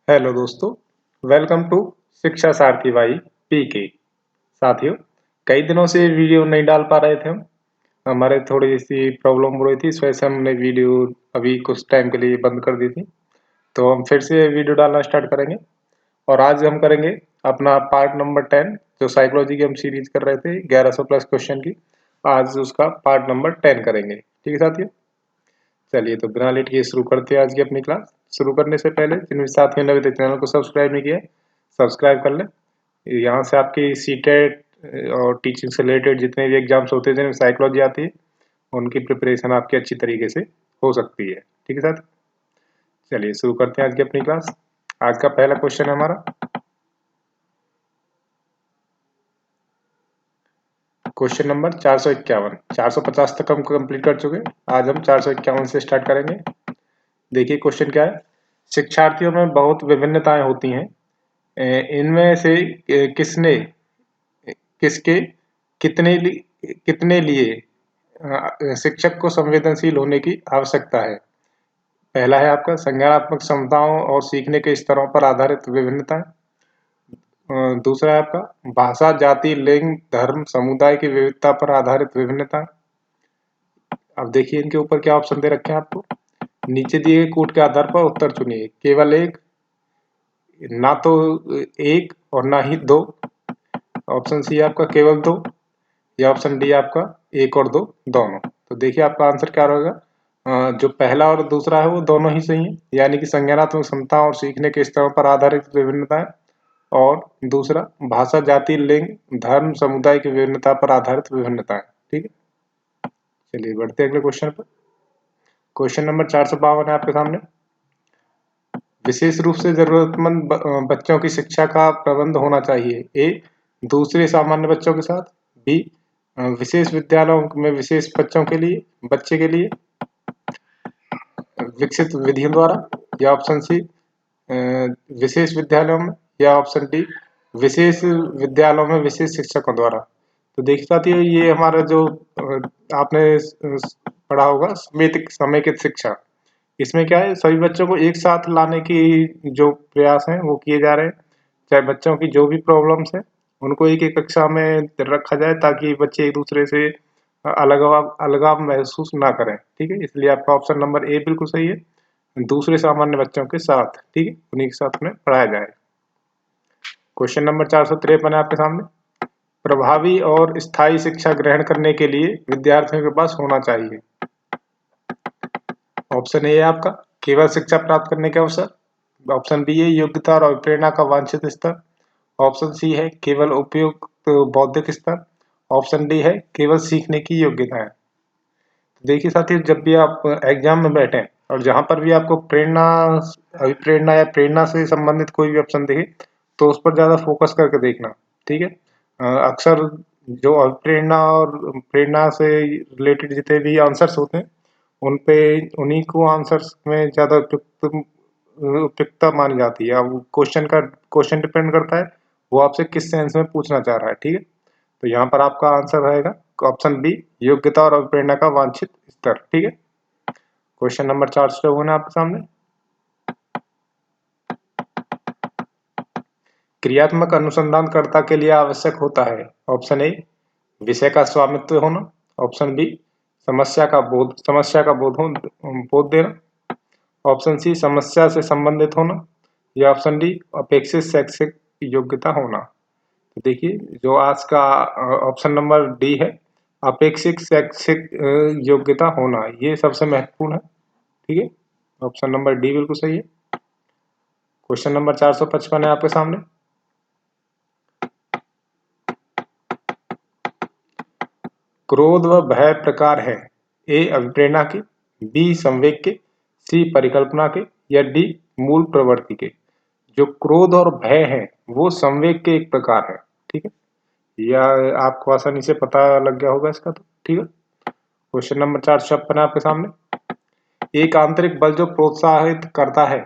Hello दोस्तों, welcome to शिक्षा सारथी भाई पीके। साथियों, कई दिनों से वीडियो नहीं डाल पा रहे थे हम। हमारे थोड़ी सी प्रॉब्लम हो रही थी, इस वजह से हमने वीडियो अभी कुछ टाइम के लिए बंद कर दी थी। तो हम फिर से वीडियो डालना स्टार्ट करेंगे और आज हम करेंगे अपना पार्ट नंबर 10, जो साइकोलॉजी की हम सीरीज कर रहे थे 1100 प्लस क्वेश्चन की। आज उसका पार्ट नंबर 10 करेंगे। ठीक है साथियों, चलिए तो बिना लेट किए शुरू करते हैं आज की अपनी क्लास। शुरू करने से पहले जिन साथियों ने अभी तक चैनल को सब्सक्राइब नहीं किया है, सब्सक्राइब कर लें। यहाँ से आपकी सीटेट और टीचिंग से रिलेटेड जितने भी एग्जाम्स होते हैं जिनमें साइकोलॉजी आती है, उनकी प्रिपरेशन आपकी अच्छी तरीके से हो सकती है। ठीक है साथ, चलिए शुरू करते हैं आज की अपनी क्लास। आज का पहला क्वेश्चन है हमारा क्वेश्चन नंबर 451। 450 तक हम कंप्लीट कर चुके हैं, आज हम 451 से स्टार्ट करेंगे। देखिए क्वेश्चन क्या है। शिक्षार्थियों में बहुत विभिन्नताएं होती हैं। इनमें से किसने किसके कितने लिए शिक्षक को संवेदनशील होने की आवश्यकता है। पहला है आपका संज्ञानात्मक क्षमताओं और सीखने के स्तरों पर आधारित विभिन्नताएं। दूसरा है आपका भाषा, जाति, लिंग, धर्म, समुदाय की विविधता पर आधारित विभिन्नताएं। अब देखिए इनके ऊपर क्या ऑप्शन दे रखे हैं आपको। नीचे दिए गए कूट के आधार पर उत्तर चुनिए। केवल एक, ना तो एक और ना ही दो। ऑप्शन सी आपका केवल दो, या ऑप्शन डी आपका एक और दो दोनों। तो देखिए आपका आंसर क्या रहेगा। जो पहला और दूसरा है वो दोनों ही सही है, यानी कि संज्ञानात्मक क्षमता और सीखने के स्तरों पर आधारित विभिन्नताएं, और दूसरा भाषा, जाति, लिंग, धर्म, समुदाय की विभिन्नता पर आधारित विभिन्नताएं। ठीक है, चलिए बढ़ते हैं अगले क्वेश्चन पर। क्वेश्चन नंबर 452 है आपके सामने। विशेष रूप से जरूरतमंद बच्चों की शिक्षा का प्रबंध होना चाहिए। ए, दूसरे सामान्य बच्चों के साथ। बी, विशेष विद्यालयों में विशेष बच्चों के लिए, बच्चे के लिए विकसित विधियों द्वारा, या ऑप्शन सी विशेष विद्यालयों में, या ऑप्शन डी विशेष विद्यालयों में विशेष शिक्षकों द्वारा। तो देखिए साथियों, ये हमारा जो आपने पढ़ा होगा समेकित शिक्षा, इसमें क्या है, सभी बच्चों को एक साथ लाने की जो प्रयास हैं वो किए जा रहे हैं। चाहे बच्चों की जो भी प्रॉब्लम्स है उनको एक एक कक्षा में रखा जाए, ताकि बच्चे एक दूसरे से अलगाव अलगाव महसूस ना करें। ठीक है, इसलिए आपका ऑप्शन नंबर ए बिल्कुल सही है, दूसरे सामान्य बच्चों के साथ। ठीक है, उन्हीं के साथ उन्हें पढ़ाया जाए। क्वेश्चन नंबर 453 है आपके सामने। प्रभावी और स्थायी शिक्षा ग्रहण करने के लिए विद्यार्थियों के पास होना चाहिए। ऑप्शन ए है आपका केवल शिक्षा प्राप्त करने के अवसर। ऑप्शन बी है योग्यता और प्रेरणा का वांछित स्तर। ऑप्शन सी है केवल उपयुक्त बौद्धिक स्तर। ऑप्शन डी है केवल सीखने की योग्यता है। देखिए साथियों, जब भी आप एग्जाम में बैठे और जहां पर भी आपको प्रेरणा, अभिप्रेरणा या प्रेरणा से संबंधित कोई भी ऑप्शन दिखे, तो उस पर ज्यादा फोकस करके देखना। ठीक है, अक्सर जो अभिप्रेरणा और प्रेरणा से रिलेटेड जितने भी आंसर्स होते हैं, उन पे उन्हीं को आंसर्स में ज्यादा उपयुक्तता मानी जाती है। अब क्वेश्चन डिपेंड करता है वो आपसे किस सेंस में पूछना चाह रहा है। ठीक है, तो यहाँ पर आपका आंसर रहेगा ऑप्शन बी, योग्यता और अभिप्रेरणा का वांछित स्तर। ठीक है, क्वेश्चन नंबर 454 है आपके सामने। क्रियात्मक अनुसंधानकर्ता के लिए आवश्यक होता है। ऑप्शन ए विषय का स्वामित्व होना। ऑप्शन बी समस्या का बोध देना। ऑप्शन सी समस्या से संबंधित होना, या ऑप्शन डी अपेक्षित शैक्षिक योग्यता होना। तो देखिए जो आज का ऑप्शन नंबर डी है, अपेक्षित शैक्षिक योग्यता होना, ये सबसे महत्वपूर्ण है। ठीक है, ऑप्शन नंबर डी बिल्कुल सही है। क्वेश्चन नंबर 455 है आपके सामने। क्रोध व भय प्रकार है। ए अभिप्रेरणा के, बी संवेग के, सी परिकल्पना के, या डी मूल प्रवृत्ति के। जो क्रोध और भय है वो संवेग के एक प्रकार है। ठीक है, या आपको आसानी से पता लग गया होगा इसका। तो ठीक है, क्वेश्चन नंबर 456 है आपके सामने। एक आंतरिक बल जो प्रोत्साहित करता है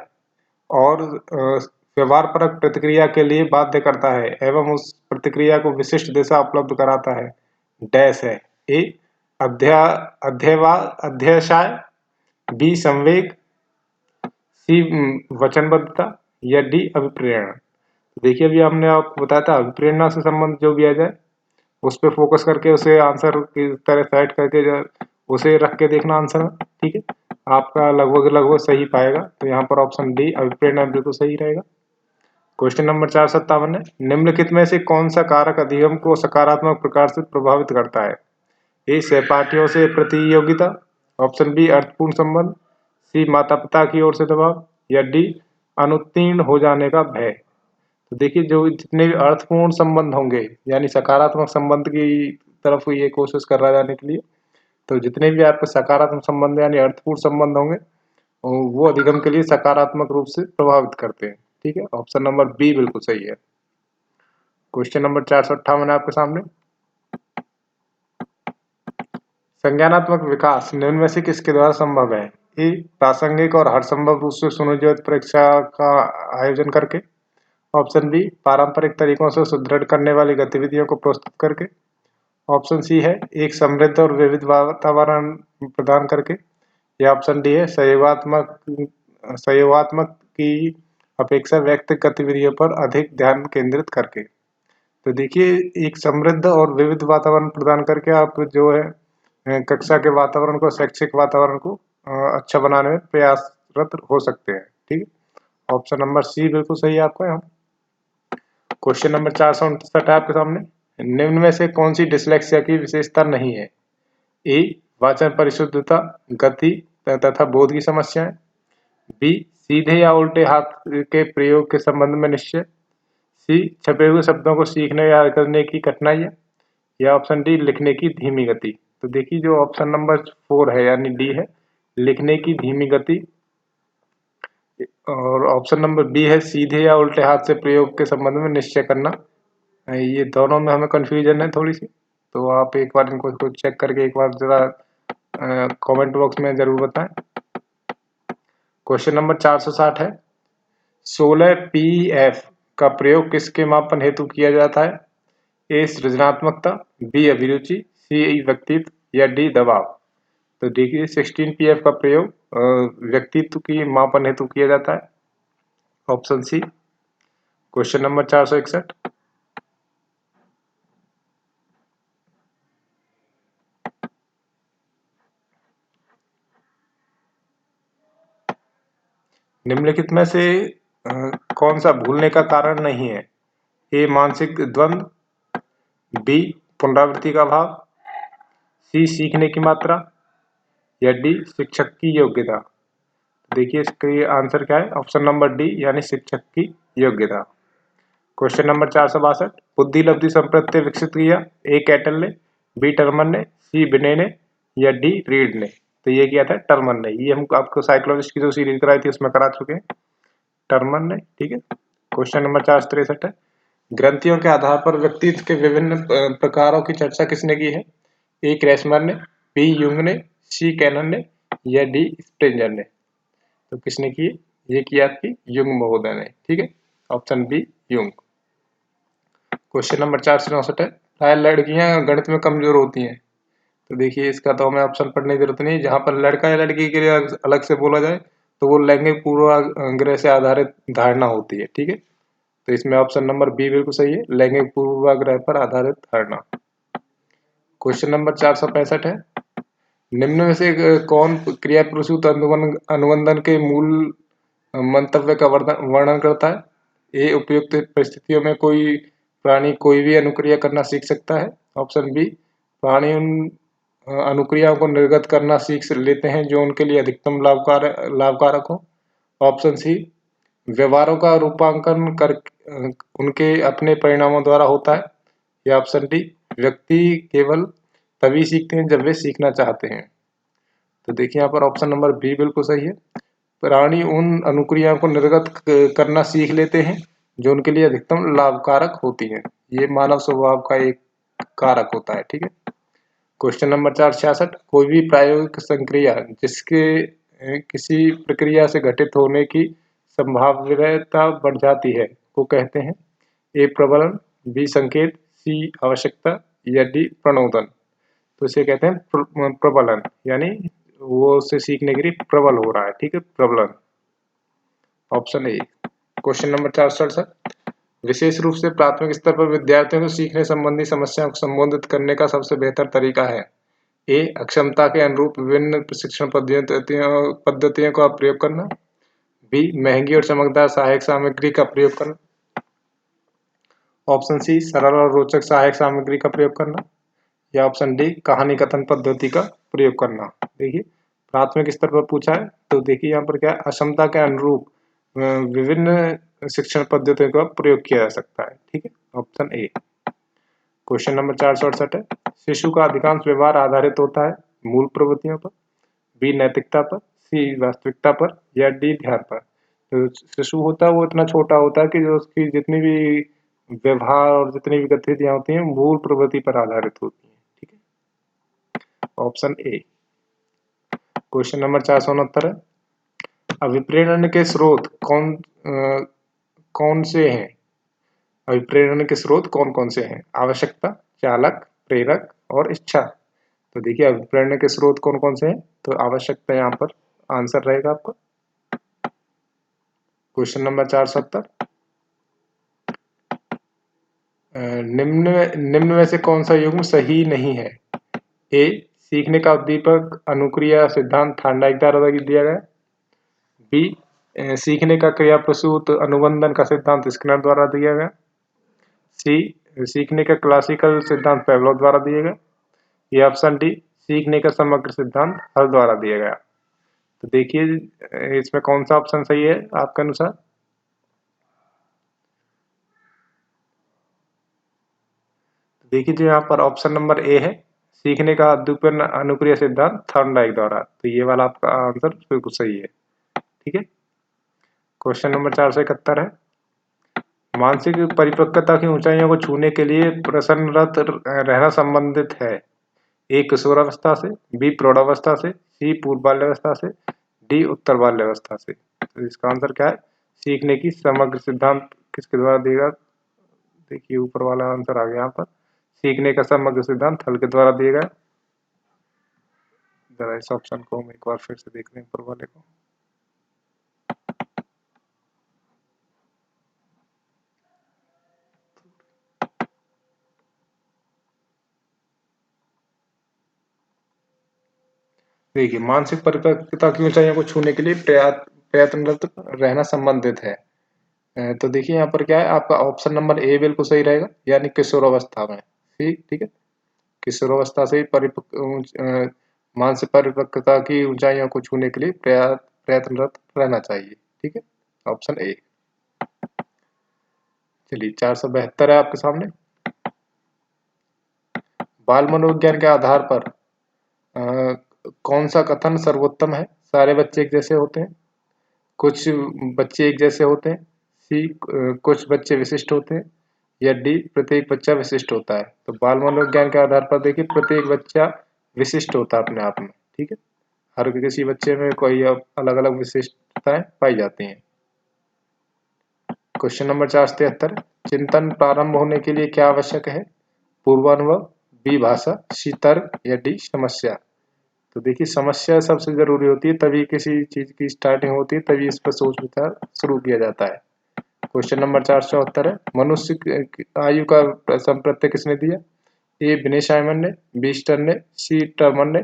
और व्यवहार परक प्रतिक्रिया के लिए बाध्य करता है एवं उस प्रतिक्रिया को विशिष्ट दिशा उपलब्ध कराता है, डैश है। ए अध्यवसाय, बी संवेग, सी वचनबद्धता, या डी अभिप्रेरणा। देखिए अभी हमने आपको बताया था अभिप्रेरणा से संबंध जो भी आ जाए उस पर फोकस करके उसे आंसर की तरह सेट करके उसे रख के देखना आंसर में, ठीक है। आपका लगभग लगभग सही पाएगा, तो यहाँ पर ऑप्शन डी अभिप्रेरणा बिल्कुल सही रहेगा। क्वेश्चन नंबर 457 है, निम्नलिखित में से कौन सा कारक अधिगम को सकारात्मक प्रकार से प्रभावित करता है? ए सहपाठियों से प्रतियोगिता, ऑप्शन बी अर्थपूर्ण संबंध, सी माता पिता की ओर से दबाव, या डी अनुत्तीर्ण हो जाने का भय। तो देखिए जो जितने भी अर्थपूर्ण संबंध होंगे यानी सकारात्मक संबंध की तरफ ये कोशिश कर रहा जाने के लिए, तो जितने भी आपके सकारात्मक संबंध यानी अर्थपूर्ण संबंध होंगे वो अधिगम के लिए सकारात्मक रूप से प्रभावित करते हैं, ठीक है। ऑप्शन नंबर बी बिल्कुल सही है। क्वेश्चन नंबर 458 है आपके सामने, संज्ञानात्मक विकास निम्न में से किसके द्वारा संभव है? ए प्रासंगिक और हर संभव रूप से सुनियोजित परीक्षा का आयोजन करके, ऑप्शन बी पारंपरिक तरीकों से सुदृढ़ करने वाली गतिविधियों को प्रस्तुत करके, ऑप्शन सी है एक समृद्ध और विविध वातावरण प्रदान करके, या ऑप्शन डी है सहयोगात्मक की अपेक्षा व्यक्तिगत गतिविधियों पर अधिक ध्यान केंद्रित करके। तो देखिए एक समृद्ध और विविध वातावरण प्रदान करके आप जो है कक्षा के वातावरण को, शैक्षिक वातावरण को अच्छा बनाने में प्रयासरत हो सकते हैं, ठीक है। ऑप्शन नंबर सी बिल्कुल सही है आपका यहाँ। क्वेश्चन नंबर 459 है आपके सामने, निम्न में से कौन सी डिसलेक्सिया की विशेषता नहीं है? ए वाचन परिशुद्धता, गति तथा बोध की समस्याएं, बी सीधे या उल्टे हाथ के प्रयोग के संबंध में निश्चय, सी छपे हुए शब्दों को सीखने या करने की कठिनाइयां, या ऑप्शन डी लिखने की धीमी गति। तो देखिए जो ऑप्शन नंबर 4 है यानी डी है लिखने की धीमी गति, और ऑप्शन नंबर बी है सीधे या उल्टे हाथ से प्रयोग के संबंध में निश्चय करना। ये दोनों में हमें कंफ्यूजन है थोड़ी सी, तो आप एक बार इनको चेक करके एक बार जरा कमेंट बॉक्स में जरूर बताएं। क्वेश्चन नंबर 460 है, 16 PF का प्रयोग किसके मापन हेतु किया जाता है? ए सृजनात्मकता, बी अभिरुचि, सी व्यक्तित्व, या डी दबाव। तो देखिए 16 PF का प्रयोग व्यक्तित्व की मापन हेतु किया जाता है, ऑप्शन सी। क्वेश्चन नंबर 461, निम्नलिखित में से कौन सा भूलने का कारण नहीं है? ए मानसिक द्वंद, बी पुनरावृत्ति का अभाव, सी सीखने की मात्रा, या डी शिक्षक की योग्यता। देखिए इसका आंसर क्या है? ऑप्शन नंबर डी यानी शिक्षक की योग्यता। क्वेश्चन नंबर 462, बुद्धि लब्धि संप्रत्यय विकसित किया? ए कैटल ने, बी टर्मन ने, सी बिने ने, या डी रीड ने। तो ये किया था टर्मन ने, ये हम आपको साइकोलॉजिस्ट की जो सीरीज कराई थी उसमें करा चुके हैं, टर्मन ने, ठीक है। क्वेश्चन नंबर 463 है, ग्रंथियों के आधार पर व्यक्तित्व के विभिन्न प्रकारों की चर्चा किसने की है? ए क्रेसमर ने, बी यूंग ने, सी कैनन ने, या डी स्प्रेंजर ने। तो किसने की? ये किया आपकी यूंग महोदय ने, ठीक है। Option B Jung. Question number 469 है, प्राय लड़कियां गणित में कमजोर होती हैं। तो देखिए इसका तो हमें ऑप्शन पढ़ने की जरूरत नहीं, जहां पर लड़का या लड़की के लिए अलग से बोला जाए तो वो लैंगिक पूर्वाग्रह से आधारित धारणा होती है, ठीक है। तो इसमें ऑप्शन नंबर बी बिल्कुल सही है, लैंगिक पूर्वाग्रह पर आधारित धारणा। क्वेश्चन नंबर 465 है, निम्न में से कौन क्रिया प्रसूत अनुबंधन के मूल मंतव्य का वर्णन करता है? ए उपयुक्त परिस्थितियों में कोई प्राणी कोई भी अनुक्रिया करना सीख सकता है, ऑप्शन बी प्राणी उन अनुक्रियाओं को निर्गत करना सीख लेते हैं जो उनके लिए अधिकतम लाभकारक हो, ऑप्शन सी व्यवहारों का रूपांकन कर उनके अपने परिणामों द्वारा होता है, या ऑप्शन डी व्यक्ति केवल तभी सीखते हैं जब वे सीखना चाहते हैं। तो देखिए यहाँ पर ऑप्शन नंबर बी बिल्कुल सही है, प्राणी उन अनुक्रियाओं को निर्गत करना सीख लेते हैं जो उनके लिए अधिकतम लाभकारक होती हैं। ये मानव स्वभाव का एक कारक होता है, ठीक है। क्वेश्चन नंबर 466, कोई भी प्रायोगिक संक्रिया जिसके किसी प्रक्रिया से घटित होने की संभाव्यता बढ़ जाती है को कहते हैं? ए प्रबलन, बी संकेत, सी आवश्यकता, या डी प्रणोदन। तो इसे कहते हैं प्रबलन, यानी वो उससे सीखने के लिए प्रबल हो रहा है, ठीक है, प्रबलन। Option A. क्वेश्चन नंबर 468, विशेष रूप से प्राथमिक स्तर पर विद्यार्थियों को सीखने संबंधी समस्याओं को संबोधित करने का सबसे बेहतर तरीका है। ए, अक्षमता के अनुरूप विभिन्न प्रशिक्षण पद्धतियों का प्रयोग करना। बी, महंगी और चमकदार सहायक सामग्री का प्रयोग करना। ऑप्शन सी, सरल और रोचक सहायक सामग्री का प्रयोग करना। या ऑप्शन डी, कहानी कथन पद्धति का प्रयोग करना। देखिए प्राथमिक स्तर पर पूछा है तो देखिए यहाँ पर क्या है, अक्षमता के अनुरूप विभिन्न शिक्षण पद्धतियों का प्रयोग किया जा सकता है। ठीक है, ऑप्शन ए। क्वेश्चन नंबर 468 है, शिशु का अधिकांश व्यवहार आधारित होता है मूल प्रवृत्तियों पर। बी, नैतिकता पर। सी, वास्तविकता पर। या डी, ध्यान पर। तो शिशु होता है वो इतना छोटा होता है कि जो उसकी जितनी भी व्यवहार और जितनी भी गतिविधियां होती हैं मूल प्रवृत्ति पर आधारित होती हैं। ठीक है, ऑप्शन ए। क्वेश्चन नंबर 469 है, अभिप्रेरण के स्रोत कौन से हैं? अभिप्रेरण के स्रोत कौन कौन से हैं? आवश्यकता, चालक, प्रेरक और इच्छा। तो देखिए अभिप्रेरण के स्रोत कौन कौन से हैं? तो आवश्यकता यहाँ पर आंसर रहेगा आपका। क्वेश्चन नंबर 470, निम्न में से कौन सा युग्म सही नहीं है? ए, सीखने का उद्दीपक अनुक्रिया सिद्धांत थॉर्नडाइक द्वारा दिया गया। बी, सीखने का क्रिया प्रसूत अनुबंधन का सिद्धांत स्किनर द्वारा दिया गया। सी, सीखने का क्लासिकल सिद्धांत पेवलोव द्वारा दिया गया। या ऑप्शन डी, सीखने का समग्र सिद्धांत हल द्वारा दिया गया। तो देखिए इसमें कौन सा ऑप्शन सही है आपके अनुसार? देखिए जो यहाँ पर ऑप्शन नंबर ए है, सीखने का अद्यतन अनुक्रिया सिद्धांत थॉर्नडाइक द्वारा, तो ये वाला आपका आंसर बिल्कुल सही है। ठीक है, क्वेश्चन नंबर 471 है, मानसिक परिपक्वता की ऊंचाइयों को छूने के लिए प्रसन्नरत रहना संबंधित है। ए, किशोरावस्था से। बी, प्रौढ़ावस्था से। सी, पूर्व बाल्यावस्था से। डी, उत्तर बाल्यावस्था से। तो इसका आंसर क्या है? सीखने की समग्र सिद्धांत किसके द्वारा दिया? देखिए ऊपर वाला आंसर आ गया यहाँ पर, सीखने का समग्र सिद्धांत हल के द्वारा दिया गया। जरा इस ऑप्शन को हम एक बार फिर से देख लें ऊपर वाले को। देखिए मानसिक परिपक्वता की ऊंचाइयों को छूने के लिए प्रयत्नरत रहना संबंधित है। तो देखिए यहाँ पर क्या है, आपका ऑप्शन नंबर ए बिल्कुल सही रहेगा, यानी किशोरावस्था में। ठीक है, किशोरावस्था से मानसिक परिपक्वता की ऊंचाइयों को छूने के लिए प्रयत्नरत रहना चाहिए। ठीक है, ऑप्शन ए। चलिए 472 है आपके सामने, बाल मनोविज्ञान के आधार पर कौन सा कथन सर्वोत्तम है? सारे बच्चे एक जैसे होते हैं, कुछ बच्चे एक जैसे होते हैं। सी, कुछ बच्चे विशिष्ट होते हैं। या डी, प्रत्येक बच्चा विशिष्ट होता है। तो बाल मनोविज्ञान के आधार पर देखिए प्रत्येक बच्चा विशिष्ट होता है अपने आप में। ठीक है, हर किसी बच्चे में कोई अलग अलग विशिष्टताएं पाई जाती हैं। क्वेश्चन नंबर 473, चिंतन प्रारंभ होने के लिए क्या आवश्यक है? पूर्वानुभव, बी, भाषा, सी, तर्क या डी, समस्या। तो देखिए समस्या सबसे जरूरी होती है, तभी किसी चीज की स्टार्टिंग होती है, तभी इस पर सोच विचार शुरू किया जाता है। क्वेश्चन नंबर 474 है, मनुष्य की आयु का संप्रत्यय किसने दिया? ए, विनय साइमन ने। बी, स्टर ने। सी, टर्मन ने।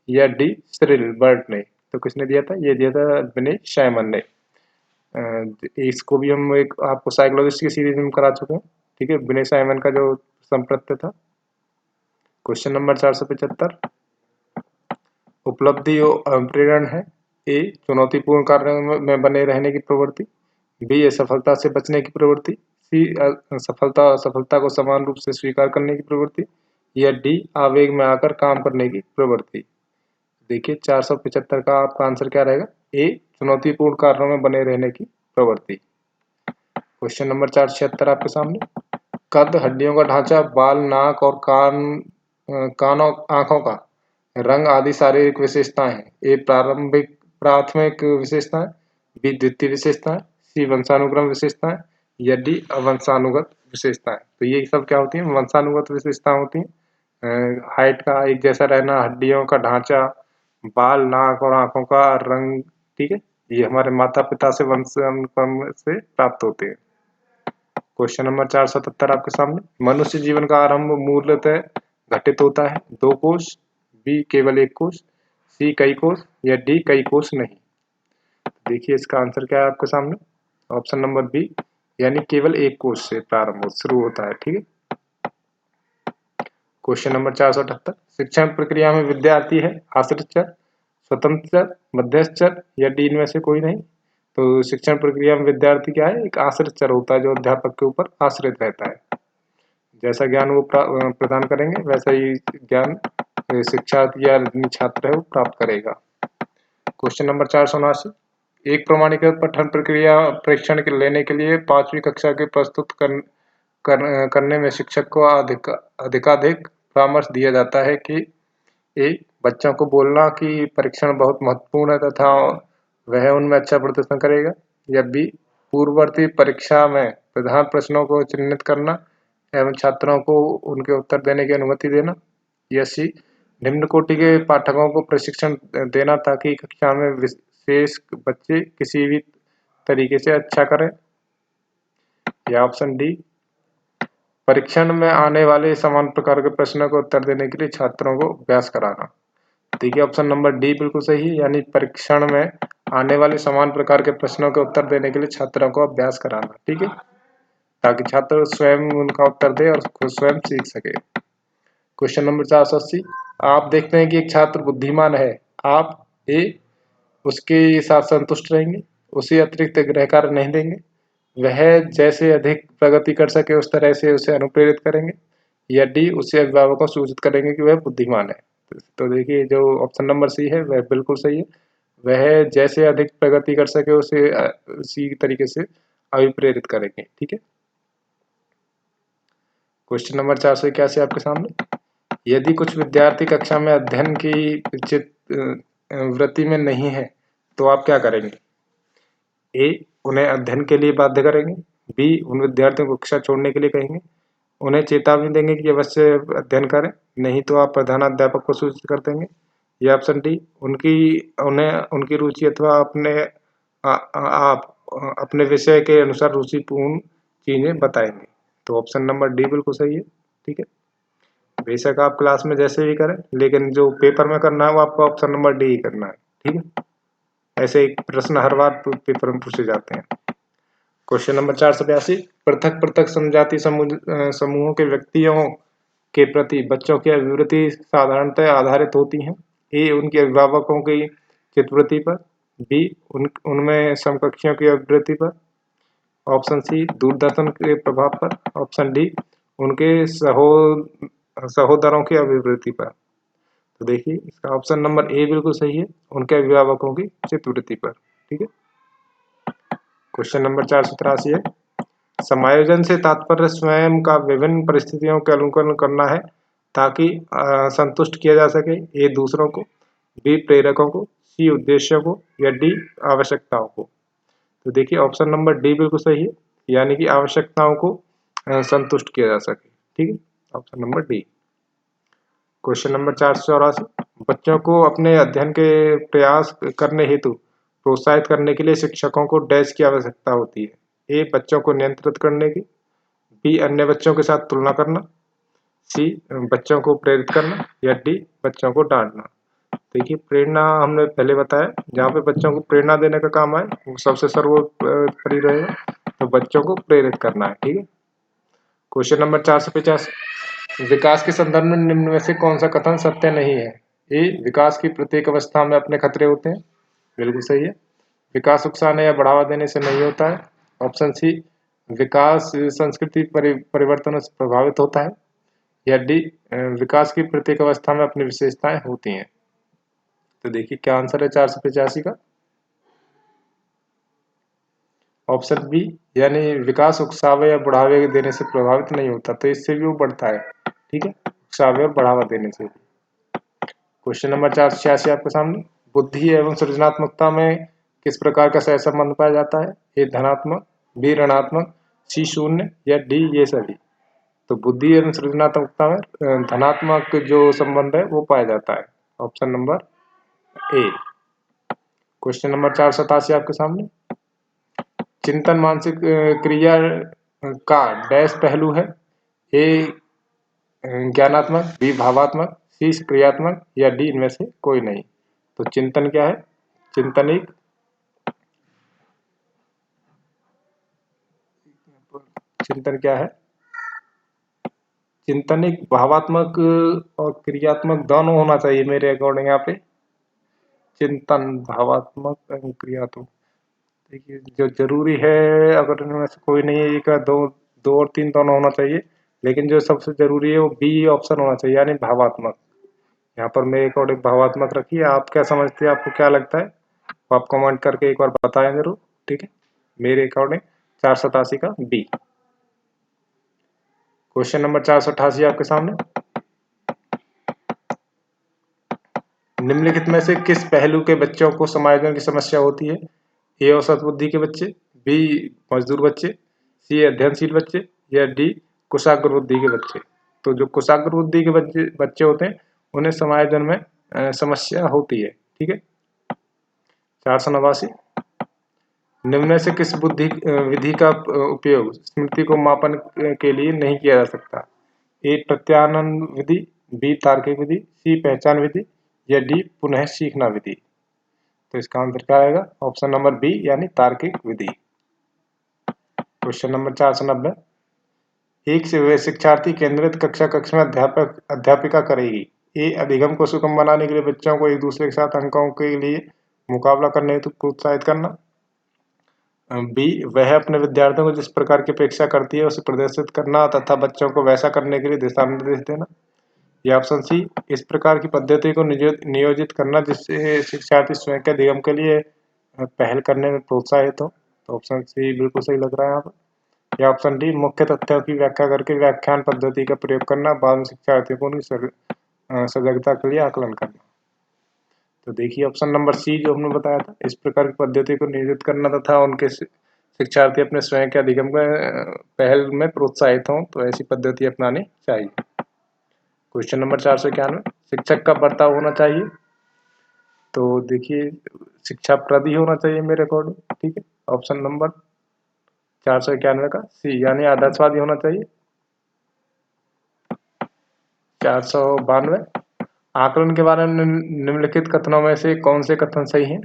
या डी, सिरिल बर्ट ने। तो किसने दिया था? ये दिया था विनय साइमन ने। इसको भी हम एक आपको साइकोलॉजिस्ट की सीरीज में करा चुके हैं। ठीक है, विनय साइमन का जो संप्रत्यय था। क्वेश्चन नंबर 475, उपलब्धि और प्रेरण है। ए, चुनौतीपूर्ण कार्यों में बने रहने की प्रवृत्ति। बी, असफलता से बचने की प्रवृत्ति। सी, सफलता को समान रूप से स्वीकार करने की प्रवृत्ति। या डी, आवेग में आकर काम करने की प्रवृत्ति। देखिए 475 का आपका आंसर क्या रहेगा? ए, चुनौतीपूर्ण कार्यों में बने रहने की प्रवृत्ति। क्वेश्चन नंबर 476 आपके सामने, कद, हड्डियों का ढांचा, बाल, नाक और कान और आंखों का रंग आदि शारीरिक विशेषताएं हैं। ए, प्राथमिक विशेषताएं। बी, द्वितीय विशेषताएं। सी, वंशानुक्रम विशेषताएं। या डी, अवंशानुगत विशेषताएं। तो ये सब क्या होती हैं? वंशानुगत विशेषताएं होती हैं। हाइट का एक जैसा रहना, हड्डियों का ढांचा, बाल, नाक और आंखों का रंग। ठीक है, ये हमारे माता पिता से वंशानुक्रम से प्राप्त होते हैं। क्वेश्चन नंबर 477 आपके सामने, मनुष्य जीवन का आरंभ मूलतः घटित होता है 2 कोष, बी केवल 1 कोष, सी कई कोष या डी कई कोष नहीं। देखिए इसका आंसर क्या है आपके सामने, ऑप्शन नंबर बी यानी केवल 1 कोष से प्रारंभ शुरू होता है। ठीक है। क्वेश्चन नंबर 478, शिक्षण प्रक्रिया में विद्यार्थी है आश्रित चर, स्वतंत्र चर, मध्यस्थ चर या डी इनमें से कोई नहीं। तो शिक्षण प्रक्रिया में विद्यार्थी क्या है, एक आश्रित चर होता है जो अध्यापक के ऊपर आश्रित रहता है। जैसा ज्ञान वो प्रदान करेंगे वैसा ही ज्ञान शिक्षार्थी या छात्र है वो प्राप्त करेगा। क्वेश्चन नंबर 479, एक प्रमाणीकृत पठन प्रक्रिया परीक्षण लेने के लिए 5वीं कक्षा के प्रस्तुत करने में शिक्षक को अधिकाधिक परामर्श दिया जाता है कि एक बच्चों को बोलना कि परीक्षण बहुत महत्वपूर्ण है तथा वह उनमें अच्छा प्रदर्शन करेगा, या बी पूर्ववर्ती परीक्षा में प्रधान प्रश्नों को चिन्हित करना एवं छात्रों को उनके उत्तर देने की अनुमति देना, या सी निम्न कोटि के पाठकों को प्रशिक्षण देना ताकि कक्षा में विशेष बच्चे किसी भी तरीके से अच्छा करें, या ऑप्शन डी परीक्षण में आने वाले समान प्रकार के प्रश्नों को उत्तर देने के लिए छात्रों को अभ्यास कराना। देखिए ऑप्शन नंबर डी बिल्कुल सही है, यानी परीक्षण में आने वाले समान प्रकार के प्रश्नों के उत्तर देने के लिए छात्रों को अभ्यास कराना। ठीक है, ताकि छात्र स्वयं उनका उत्तर दे और खुद स्वयं सीख सके। क्वेश्चन नंबर 480, आप देखते हैं कि एक छात्र बुद्धिमान है, आप ए उसके साथ संतुष्ट रहेंगे, उसे अतिरिक्त गृह कार्य नहीं देंगे, वह जैसे अधिक प्रगति कर सके उस तरह से उसे अनुप्रेरित करेंगे, या डी उसे अभिभावकों को सूचित करेंगे कि वह बुद्धिमान है। तो देखिए जो ऑप्शन नंबर सी है वह बिल्कुल सही है, वह जैसे अधिक प्रगति कर सके उसे उसी तरीके से अभिप्रेरित करेंगे। ठीक है। क्वेश्चन नंबर 481 आपके सामने, यदि कुछ विद्यार्थी कक्षा में अध्ययन की वृत्ति में नहीं है तो आप क्या करेंगे, ए उन्हें अध्ययन के लिए बाध्य करेंगे, बी उन विद्यार्थियों को कक्षा छोड़ने के लिए कहेंगे, उन्हें चेतावनी देंगे कि अवश्य अध्ययन करें, नहीं तो आप प्रधानाध्यापक को सूचित कर देंगे, या ऑप्शन डी उन्हें उनकी रुचि अथवा आप अपने विषय के अनुसार रुचिपूर्ण चीजें बताएंगे। तो ऑप्शन नंबर डी बिल्कुल सही है। ठीक है, बेशक आप क्लास में जैसे भी करें लेकिन जो पेपर में करना है वो आपको ऑप्शन नंबर डी ही करना है। ठीक है, ऐसे एक प्रश्न हर बार पेपर में पूछे जाते हैं। क्वेश्चन नंबर 482, पृथक पृथक समजाति समूहों के व्यक्तियों के प्रति बच्चों की अभिवृत्ति साधारणतः आधारित होती हैं, ए उनके अभिभावकों की चित्तवृत्ति पर, बी उनमें समकक्षियों की अभिवृत्ति पर, ऑप्शन सी दूरदर्शन के प्रभाव पर, ऑप्शन डी उनके सहोदरों की अभिवृत्ति पर। तो देखिए इसका ऑप्शन नंबर ए बिल्कुल सही है, उनके अभिभावकों की चित्तवृत्ति पर। ठीक है। क्वेश्चन नंबर 483 है, समायोजन से तात्पर्य स्वयं का विभिन्न परिस्थितियों के अनुकूलन करना है ताकि संतुष्ट किया जा सके, ए दूसरों को, बी प्रेरकों को, सी उद्देश्यों को, या डी आवश्यकताओं को। तो देखिए ऑप्शन नंबर डी बिल्कुल सही है, यानी कि आवश्यकताओं को संतुष्ट किया जा सके। ठीक है, option number D. Question number 484, बच्चों को अपने अध्ययन के प्रयास करने हेतु प्रोत्साहित करने के लिए शिक्षकों को डैश की आवश्यकता होती है, ए बच्चों को नियंत्रित करने की, बी अन्य बच्चों के साथ तुलना करना, सी बच्चों को प्रेरित करना, या डी बच्चों को डांटना। देखिए प्रेरणा हमने पहले बताया, जहाँ पे बच्चों को प्रेरणा देने का काम है वो सबसे सर्वोपरि रहेगा, तो बच्चों को प्रेरित करना है। ठीक है। क्वेश्चन नंबर 450, विकास के संदर्भ में निम्न में से कौन सा कथन सत्य नहीं है, ए विकास की प्रत्येक अवस्था में अपने खतरे होते हैं, बिल्कुल सही है, विकास उकसाने या बढ़ावा देने से नहीं होता है, ऑप्शन सी विकास संस्कृति परिवर्तनों से प्रभावित होता है, या डी विकास की प्रत्येक अवस्था में अपनी विशेषताएं होती हैं। तो देखिए क्या आंसर है 485 का, ऑप्शन बी यानी विकास उकसावे या बढ़ावे देने से प्रभावित नहीं होता, तो इससे भी वो बढ़ता है। ठीक है, उकसावे और बढ़ावा देने से। क्वेश्चन नंबर 486 आपके सामने, बुद्धि एवं सृजनात्मकता में किस प्रकार का सहसंबंध पाया जाता है, ए धनात्मक, बी ऋणात्मक, सी शून्य, या डी ये सभी। तो बुद्धि एवं सृजनात्मकता में धनात्मक जो संबंध है वो पाया जाता है, option number A. Question number 487 आपके सामने, चिंतन मानसिक क्रिया का डैश पहलू है, ए ज्ञानात्मक, बी भावात्मक, सी क्रियात्मक या डी इनमें से कोई नहीं। तो चिंतन क्या है? चिंतनिक, चिंतन क्या है? चिंतनिक भावात्मक और क्रियात्मक दोनों होना चाहिए मेरे अकॉर्डिंग यहाँ पे। चिंतन भावात्मक एवं क्रियात्मक, देखिए जो जरूरी है अगर इनमें से कोई नहीं है, एक दो और तीन दोनों होना चाहिए, लेकिन जो सबसे जरूरी है वो बी ऑप्शन होना चाहिए, यानी भावात्मक। यहाँ पर मेरे अकॉर्डिंग भावात्मक रखिए। आप क्या समझते हैं, आपको क्या लगता है, तो आप कमेंट करके एक बार बताएं जरूर, ठीक है। मेरे अकॉर्डिंग 487 का बी। क्वेश्चन नंबर 488 आपके सामने, निम्नलिखित में से किस पहलू के बच्चों को समायोजन की समस्या होती है? ए औसत बुद्धि के बच्चे, बी मजदूर बच्चे, सी अध्ययनशील बच्चे या डी कुशाग्र बुद्धि के बच्चे। तो जो कुशाग्र बुद्धि के बच्चे होते हैं उन्हें समायोजन में समस्या होती है, ठीक है। 489, निम्न में से किस बुद्धि विधि का उपयोग स्मृति को मापन के लिए नहीं किया जा सकता? ए प्रत्यानन विधि, बी तार्किक विधि, सी पहचान विधि या डी पुनः सीखना विधि। तो इसका आंसर क्या आएगा? ऑप्शन नंबर बी, यानी तार्किक विधि। क्वेश्चन नंबर 490, एक से शिक्षार्थी केंद्रित कक्ष में अध्यापिका करेगी। ए अधिगम को सुगम बनाने के लिए बच्चों को एक दूसरे के साथ अंकों के लिए मुकाबला करने हेतु प्रोत्साहित करना, बी वह अपने विद्यार्थियों को जिस प्रकार की अपेक्षा करती है उसे प्रदर्शित करना तथा बच्चों को वैसा करने के लिए दिशा निर्देश देना, या ऑप्शन सी इस प्रकार की पद्धति को नियोजित करना जिससे शिक्षार्थी स्वयं के अधिगम के लिए पहल करने में प्रोत्साहित हो। तो ऑप्शन सी बिल्कुल सही लग रहा है यहाँ पर। या ऑप्शन डी मुख्य तथ्यों की व्याख्या करके व्याख्यान पद्धति का प्रयोग करना, बाद में शिक्षार्थियों को उनकी सजगता के लिए आकलन करना। तो देखिए ऑप्शन नंबर सी जो हमने बताया था, इस प्रकार की पद्धति को नियोजित करना तथा उनके शिक्षार्थी अपने स्वयं के अधिगम पहल में प्रोत्साहित हों, तो ऐसी पद्धति अपनानी चाहिए। क्वेश्चन नंबर 491, शिक्षक का बर्ताव होना चाहिए। तो देखिए शिक्षाप्रद ही होना चाहिए मेरे अकॉर्डिंग, ठीक है। ऑप्शन नंबर 491 का सी, यानी आदर्शवादी होना चाहिए। 492, आकलन के बारे में निम्नलिखित कथनों में से कौन से कथन सही हैं?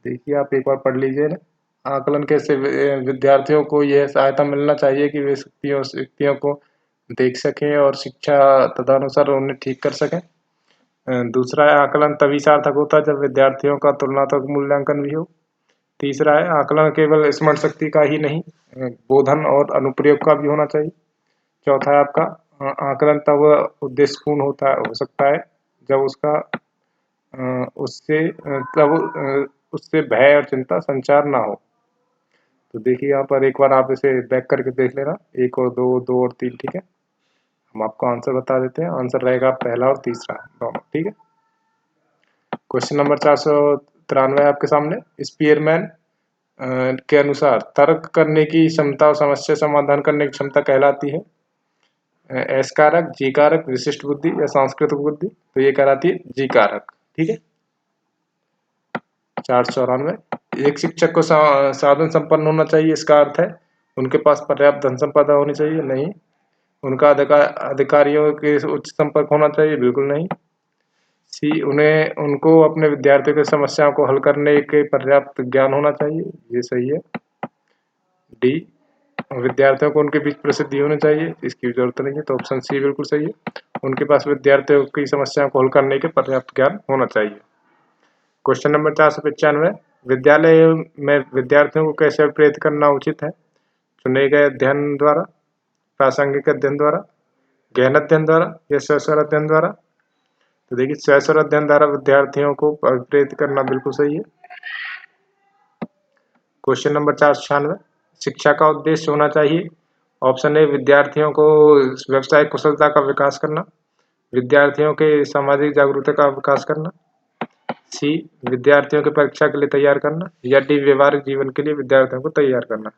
देखिए आप एक बार पढ़ लीजिए ना। आकलन कैसे विद्यार्थियों को यह सहायता मिलना चाहिए कि वे शक्तियों को देख सकें और शिक्षा तदनुसार उन्हें ठीक कर सकें। दूसरा है आकलन तभी सार्थक होता है जब विद्यार्थियों का तुलनात्मक मूल्यांकन भी हो। तीसरा है आकलन केवल स्मरण शक्ति का ही नहीं, बोधन और अनुप्रयोग का भी होना चाहिए। चौथा है आपका आकलन तब उद्देश्यपूर्ण हो सकता है जब उससे भय और चिंता संचार ना हो। तो देखिए यहाँ पर एक बार आप इसे बैक करके देख लेना, 1 और 2, 2 और 3, ठीक है। हम आपको आंसर बता देते हैं, आंसर रहेगा पहला और तीसरा दोनों, ठीक है। क्वेश्चन नंबर 493 आपके सामने, स्पीयरमैन के अनुसार तर्क करने की क्षमता और समस्या समाधान करने की क्षमता कहलाती है एस कारक, जी कारक, विशिष्ट बुद्धि या सांस्कृतिक बुद्धि। तो ये कहलाती है जी कारक, ठीक है। 494, एक शिक्षक को साधन संपन्न होना चाहिए, इसका अर्थ है उनके पास पर्याप्त धन संपदा होनी चाहिए, नहीं। उनका अधिकारियों के उच्च संपर्क होना चाहिए, बिल्कुल नहीं। सी उनको अपने विद्यार्थियों की समस्याओं को हल करने के पर्याप्त ज्ञान होना चाहिए, ये सही है। डी विद्यार्थियों को उनके बीच प्रसिद्धि होनी चाहिए, इसकी जरूरत नहीं है, तो ऑप्शन सी बिल्कुल सही है। उनके पास विद्यार्थियों की समस्याओं को हल करने के पर्याप्त ज्ञान होना चाहिए। क्वेश्चन नंबर 495, विद्यालय में विद्यार्थियों को कैसे प्रेरित करना उचित है? चुने गए अध्ययन द्वारा, प्रासंगिक अध्ययन द्वारा, गहन अध्ययन द्वारा या स्वस्वर अध्ययन द्वारा। तो देखिए स्वस्वर अध्ययन द्वारा विद्यार्थियों को प्रेरित करना बिल्कुल सही है। क्वेश्चन नंबर 496, शिक्षा का उद्देश्य होना चाहिए। ऑप्शन ए विद्यार्थियों को व्यवसायिक कुशलता का विकास करना, विद्यार्थियों के सामाजिक जागरूकता का विकास करना, सी विद्यार्थियों के परीक्षा के लिए तैयार करना या डी व्यवहारिक जीवन के लिए विद्यार्थियों को तैयार करना।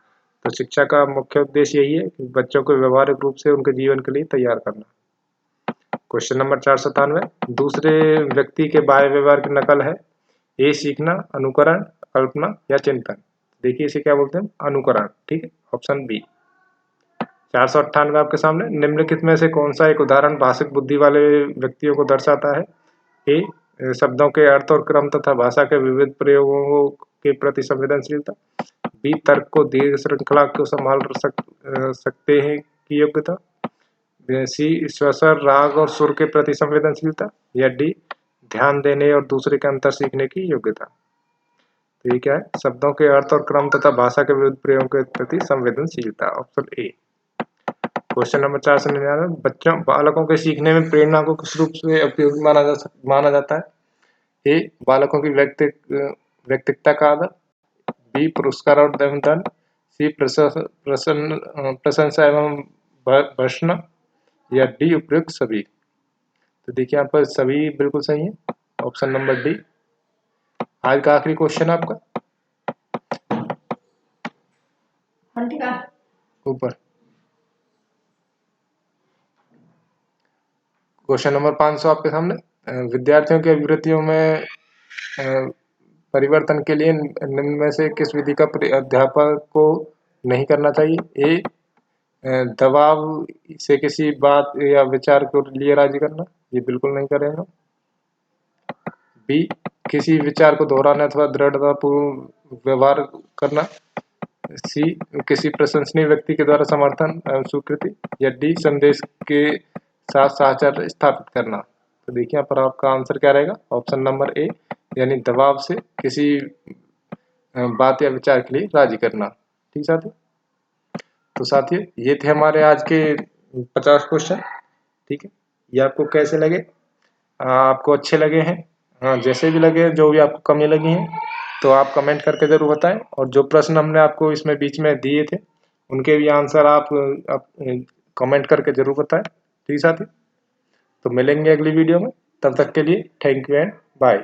तो शिक्षा का मुख्य उद्देश्य यही है कि बच्चों को व्यवहारिक रूप से उनके जीवन के लिए तैयार करना। क्वेश्चन नंबर 497, दूसरे व्यक्ति के बाह्य व्यवहार की नकल है, ए सीखना, अनुकरण, कल्पना या चिंतन। देखिए इसे क्या बोलते हैं, अनुकरण। ठीक है, ऑप्शन बी। 498 आपके सामने, निम्नलिखित में से कौन सा एक उदाहरण भाषिक बुद्धि वाले व्यक्तियों को दर्शाता है? ए शब्दों के अर्थ और क्रम तथा भाषा के विविध प्रयोगों के प्रति संवेदनशीलता। बी तर्क को दीर्घ श्रृंखला को संभाल सकते हैं की योग्यता। सी स्वर, राग और सुर के प्रति संवेदनशीलता। या डी ध्यान देने और दूसरे के अंतर सीखने की योग्यता। तो ये क्या है, शब्दों के अर्थ और क्रम तथा भाषा के विविध प्रयोगों के प्रति संवेदनशीलता, ऑप्शन ए। क्वेश्चन नंबर 499, बच्चों बालकों के सीखने में प्रेरणा को किस रूप से उपयोगी माना जाता है? ए बालकों की व्यक्तित्व का आदर। बी पुरस्कार और दंड। सी प्रशंसा एवं भर्त्सना। या डी उपयुक्त सभी। तो देखिए यहाँ पर सभी बिल्कुल सही है, ऑप्शन नंबर डी। आज का आखिरी क्वेश्चन आपका ऊपर, क्वेश्चन नंबर 500 आपके सामने। विद्यार्थियों की अभिवृत्तियों में परिवर्तन के लिए निम्न में से किस विधि का अध्यापक को नहीं करना चाहिए? ए दबाव से किसी बात या विचार को लिए राजी करना, ये बिल्कुल नहीं करेगा। बी किसी विचार को दोहराना अथवा दृढ़तापूर्वक व्यवहार करना। सी किसी प्रशंसनीय व्यक्ति के द्वारा समर्थन एवं स्वीकृति। या डी संदेश के साथ साहचर्य स्थापित करना। तो देखिए यहाँ पर आपका आंसर क्या रहेगा, ऑप्शन नंबर ए, यानी दबाव से किसी बात या विचार के लिए राजी करना। ठीक साथियों, तो साथियों ये थे हमारे आज के 50 क्वेश्चन। ठीक है, ये आपको कैसे लगे, आपको अच्छे लगे हैं? हाँ, जैसे भी लगे, जो भी आपको कमी लगी हैं तो आप कमेंट करके जरूर बताएं। और जो प्रश्न हमने आपको इसमें बीच में दिए थे उनके भी आंसर आप कमेंट करके जरूर बताएं। ठीक साथी, तो मिलेंगे अगली वीडियो में, तब तक के लिए थैंक यू एंड बाय।